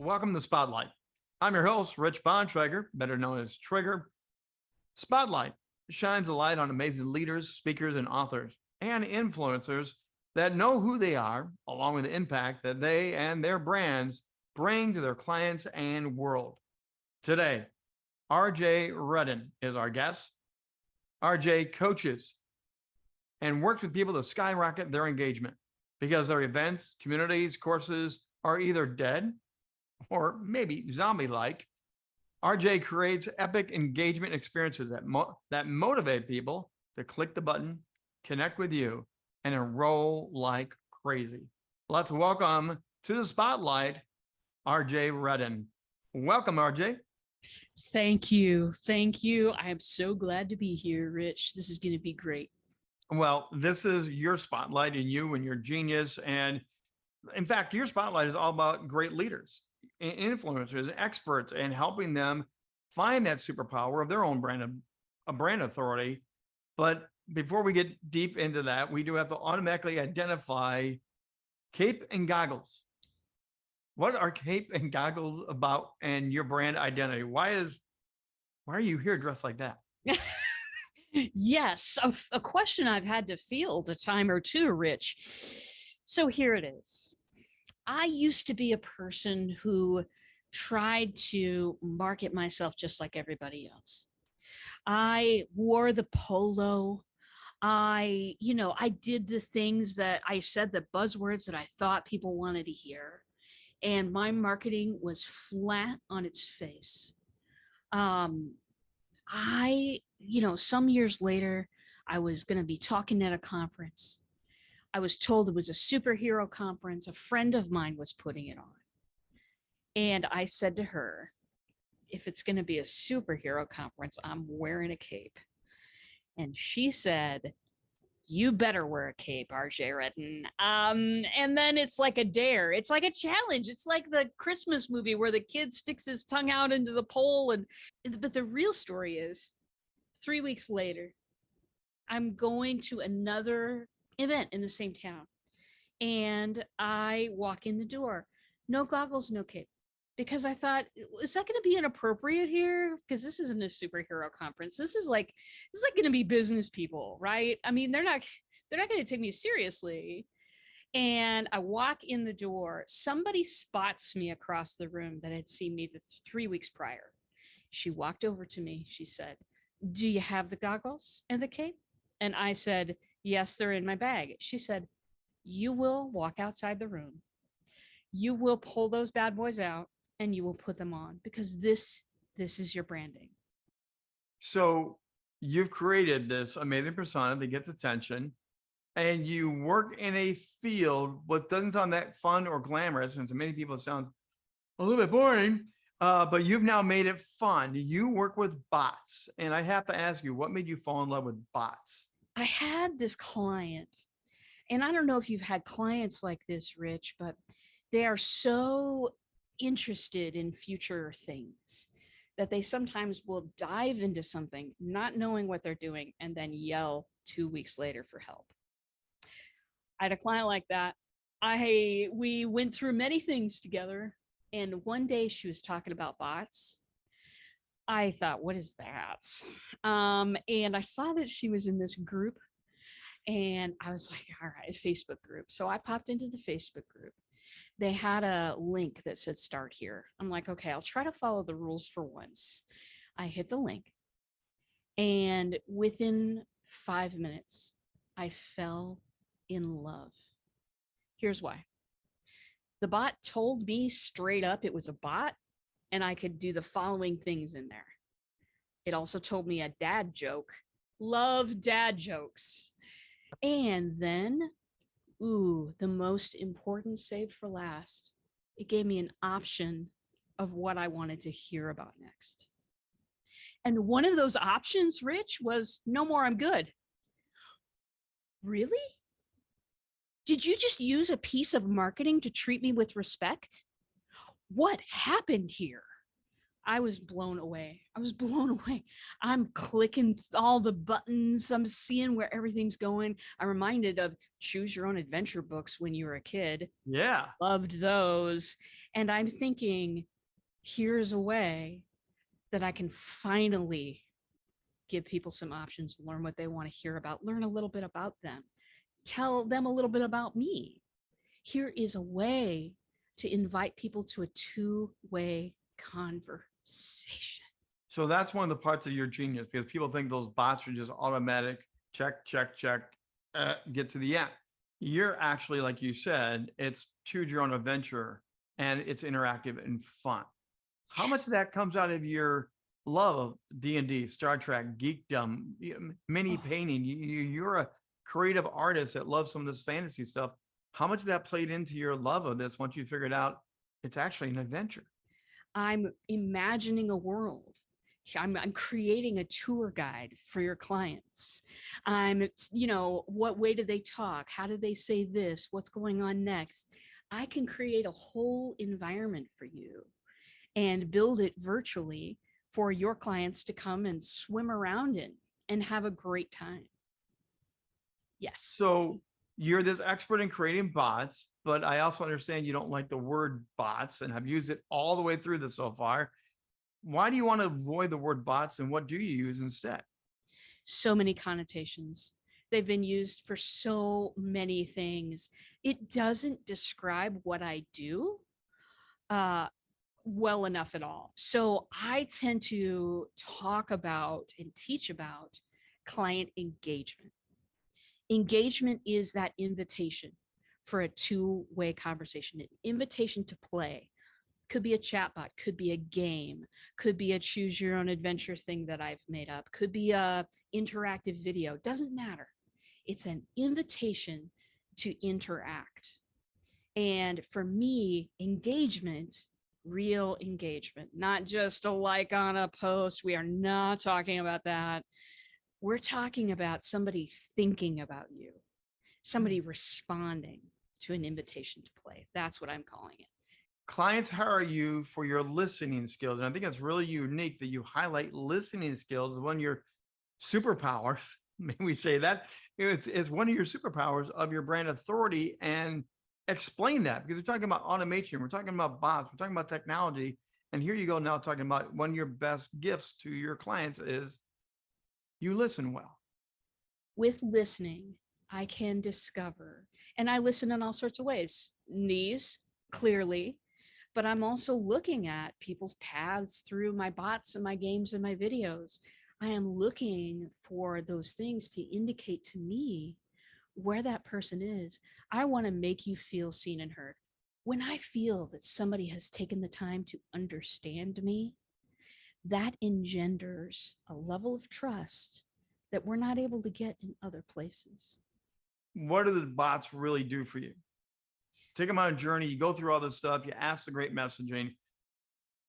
Welcome to Spotlight. I'm your host, Rich Bontrager, better known as Trigger. Spotlight shines a light on amazing leaders, speakers, and authors, and influencers that know who they are, along with the impact that they and their brands bring to their clients and world. Today, RJ Redden is our guest. RJ coaches and works with people to skyrocket their engagement because their events, communities, courses are either dead or maybe zombie-like. RJ creates epic engagement experiences that motivate people to click the button, connect with you, and enroll like crazy. Let's welcome to the spotlight, RJ Redden. Welcome, RJ. Thank you. Thank you. I am so glad to be here, Rich. This is going to be great. Well, this is your spotlight and you and your genius. And in fact, your spotlight is all about great leaders, influencers, experts, and helping them find that superpower of their own brand authority. But before we get deep into that, we do have to automatically identify cape and goggles. What are cape and goggles about and your brand identity? Why are you here dressed like that? Yes, a question I've had to field a time or two, Rich. So here it is. I used to be a person who tried to market myself just like everybody else. I wore the polo. I did the things that I said, the buzzwords that I thought people wanted to hear. And my marketing was flat on its face. Some years later, I was going to be talking at a conference. I was told it was a superhero conference. A friend of mine was putting it on. And I said to her, if it's going to be a superhero conference, I'm wearing a cape. And she said, you better wear a cape, RJ Redden. And then it's like a dare. It's like a challenge. It's like the Christmas movie where the kid sticks his tongue out into the pole. But the real story is 3 weeks later, I'm going to another event in the same town. And I walk in the door. No goggles, no cape. Because I thought, is that going to be inappropriate here? Because this isn't a superhero conference. This is like going to be business people, right? I mean, they're not going to take me seriously. And I walk in the door. Somebody spots me across the room that had seen me the 3 weeks prior. She walked over to me. She said, do you have the goggles and the cape? And I said, yes, they're in my bag. She said, you will walk outside the room. You will pull those bad boys out and you will put them on because this is your branding. So you've created this amazing persona that gets attention and you work in a field what doesn't sound that fun or glamorous. And to many people, it sounds a little bit boring, but you've now made it fun. You work with bots. And I have to ask you, what made you fall in love with bots? I had this client, and I don't know if you've had clients like this, Rich, but they are so interested in future things that they sometimes will dive into something not knowing what they're doing and then yell 2 weeks later for help. I had a client like that. We went through many things together, and one day she was talking about bots. I thought, what is that? And I saw that she was in this group, and I was like, all right, Facebook group. So I popped into the Facebook group. They had a link that said start here. I'm like, okay, I'll try to follow the rules for once. I hit the link. And within 5 minutes, I fell in love. Here's why. The bot told me straight up it was a bot and I could do the following things in there. It also told me a dad joke. Love dad jokes. And then the most important saved for last. It gave me an option of what I wanted to hear about next. And one of those options, Rich, was no more, I'm good. Really? Did you just use a piece of marketing to treat me with respect? What happened here? I was blown away. I'm clicking all the buttons. I'm seeing where everything's going. I'm reminded of Choose Your Own Adventure books when you were a kid. Yeah. Loved those. And I'm thinking, here's a way that I can finally give people some options, learn what they want to hear about, learn a little bit about them, tell them a little bit about me. Here is a way to invite people to a two-way conversation. So that's one of the parts of your genius, because people think those bots are just automatic, check, check, check, get to the end. You're actually, like you said, it's choose your own adventure and it's interactive and fun. How much of that comes out of your love of D&D, Star Trek, geekdom, mini painting? You're a creative artist that loves some of this fantasy stuff. How much of that played into your love of this once you figured out it's actually an adventure? I'm imagining a world. I'm creating a tour guide for your clients. What way do they talk? How do they say this? What's going on next? I can create a whole environment for you and build it virtually for your clients to come and swim around in and have a great time. Yes. So you're this expert in creating bots, but I also understand you don't like the word bots and have used it all the way through this so far. Why do you want to avoid the word bots, and what do you use instead? So many connotations. They've been used for so many things. It doesn't describe what I do well enough at all. So I tend to talk about and teach about client engagement. Engagement is that invitation for a two-way conversation, an invitation to play. Could be a chatbot, could be a game, could be a choose your own adventure thing that I've made up, could be a interactive video, doesn't matter. It's an invitation to interact. And for me, engagement, real engagement, not just a like on a post. We are not talking about that. We're talking about somebody thinking about you, somebody responding to an invitation to play. That's what I'm calling it. Clients hire you for your listening skills. And I think it's really unique that you highlight listening skills as one of your superpowers. Maybe we say that it's one of your superpowers of your brand authority, and explain that, because we're talking about automation. We're talking about bots. We're talking about technology. And here you go now talking about one of your best gifts to your clients is you listen well. With listening, I can discover, and I listen in all sorts of ways. These clearly, but I'm also looking at people's paths through my bots and my games and my videos. I am looking for those things to indicate to me where that person is. I want to make you feel seen and heard. When I feel that somebody has taken the time to understand me, that engenders a level of trust that we're not able to get in other places. What do the bots really do for you? Take them on a journey. You go through all this stuff. You ask the great messaging.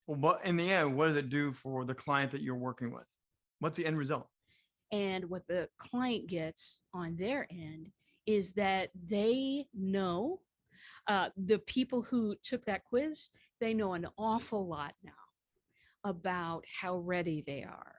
Well, but in the end, what does it do for the client that you're working with? What's the end result? And what the client gets on their end is that they know, the people who took that quiz, they know an awful lot now about how ready they are,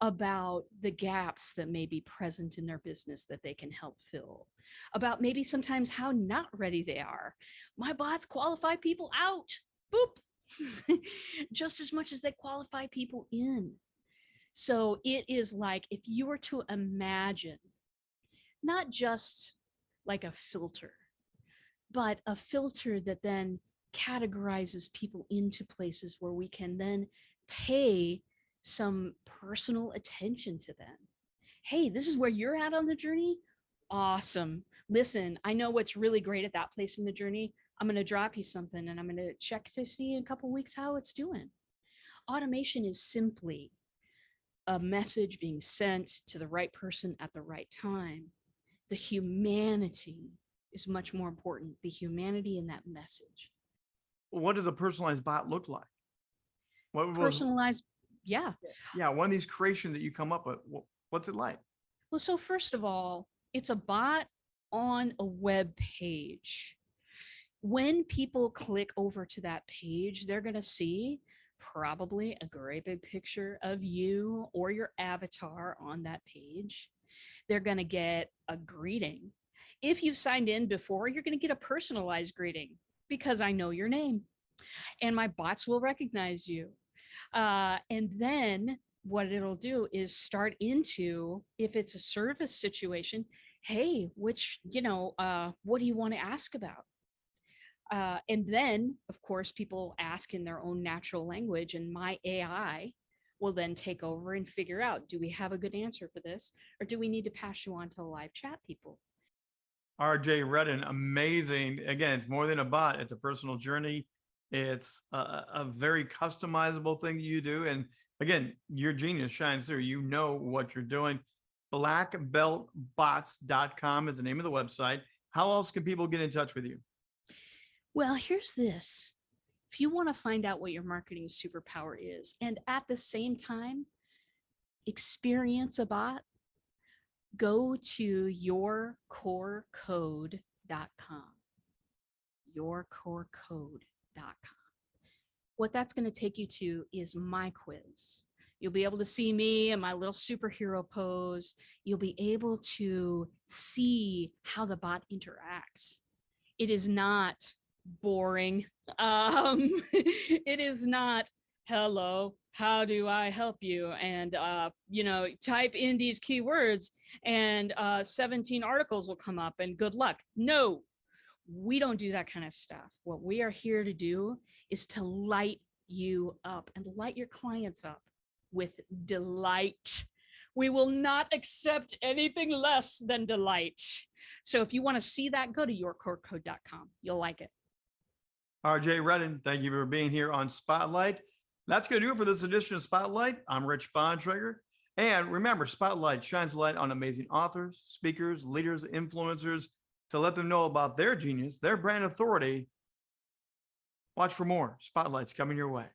about the gaps that may be present in their business that they can help fill, about maybe sometimes how not ready they are. My bots qualify people out, boop, just as much as they qualify people in. So it is like if you were to imagine not just like a filter, but a filter that then categorizes people into places where we can then pay some personal attention to them. Hey, this is where you're at on the journey. Awesome. Listen, I know what's really great at that place in the journey. I'm going to drop you something and I'm going to check to see in a couple of weeks how it's doing. Automation is simply a message being sent to the right person at the right time. The humanity is much more important. The humanity in that message. What does a personalized bot look like? What Personalized, yeah. Yeah, one of these creations that you come up with, what's it like? Well, so first of all, it's a bot on a web page. When people click over to that page, they're going to see probably a great big picture of you or your avatar on that page. They're going to get a greeting. If you've signed in before, you're going to get a personalized greeting because I know your name. and my bots will recognize you. And then what it'll do is start into, if it's a service situation, hey, what do you want to ask about? And then, of course, people ask in their own natural language, and my AI will then take over and figure out, do we have a good answer for this? Or do we need to pass you on to the live chat people? RJ Redden, amazing. Again, it's more than a bot, it's a personal journey. It's a very customizable thing that you do. And again, your genius shines through. You know what you're doing. Blackbeltbots.com is the name of the website. How else can people get in touch with you? Well, here's this. If you want to find out what your marketing superpower is, and at the same time, experience a bot, go to yourcorecode.com. Yourcorecode.com. What that's going to take you to is my quiz. You'll be able to see me and my little superhero pose. You'll be able to see how the bot interacts. It is not boring. It is not, hello, how do I help you? And, type in these keywords and 17 articles will come up and good luck. No, we don't do that kind of stuff. What we are here to do is to light you up and light your clients up with delight. We will not accept anything less than delight. So if you want to see that, go to yourcorecode.com. You'll like it. RJ Redden, thank you for being here on Spotlight. That's going to do it for this edition of Spotlight. I'm Rich Bontrager. And remember, Spotlight shines light on amazing authors, speakers, leaders, influencers to let them know about their genius, their brand authority. Watch for more. Spotlight's coming your way.